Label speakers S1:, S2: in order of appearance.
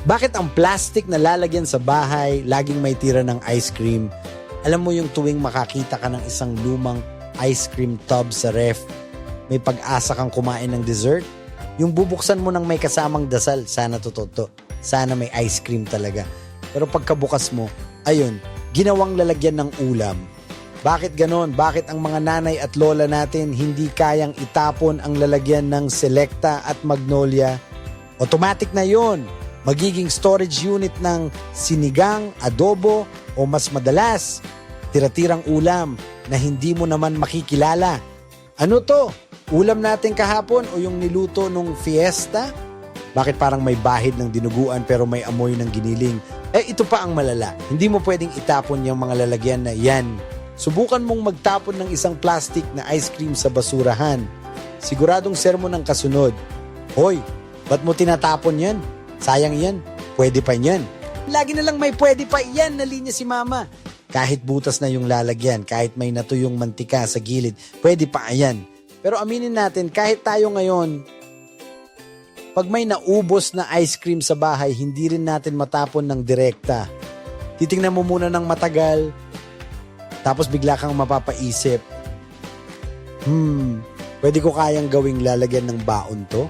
S1: Bakit ang plastic na lalagyan sa bahay laging may tira ng ice cream? Alam mo yung tuwing makakita ka ng isang lumang ice cream tub sa ref, may pag-asa kang kumain ng dessert? Yung bubuksan mo ng may kasamang dasal, sana totoo. Sana may ice cream talaga. Pero pagkabukas mo, ayun, ginawang lalagyan ng ulam. Bakit ganon? Bakit ang mga nanay at lola natin hindi kayang itapon ang lalagyan ng Selecta at Magnolia? Automatic na yon. Magiging storage unit ng sinigang, adobo o mas madalas, tira-tirang ulam na hindi mo naman makikilala. Ano to? Ulam natin kahapon o yung niluto nung fiesta? Bakit parang may bahid ng dinuguan pero may amoy ng giniling? Ito pa ang malala. Hindi mo pwedeng itapon yung mga lalagyan na yan. Subukan mong magtapon ng isang plastic na ice cream sa basurahan. Siguradong sermon ang kasunod. Hoy, ba't mo tinatapon yan? Sayang yan. Pwede pa yan. Lagi na lang may pwede pa yan na linya si mama. Kahit butas na yung lalagyan, kahit may natuyong mantika sa gilid, pwede pa yan. Pero aminin natin, kahit tayo ngayon, pag may naubos na ice cream sa bahay, hindi rin natin matapon ng direkta. Titingnan mo muna ng matagal, tapos bigla kang mapapaisip, pwede ko kayang gawing lalagyan ng baon to?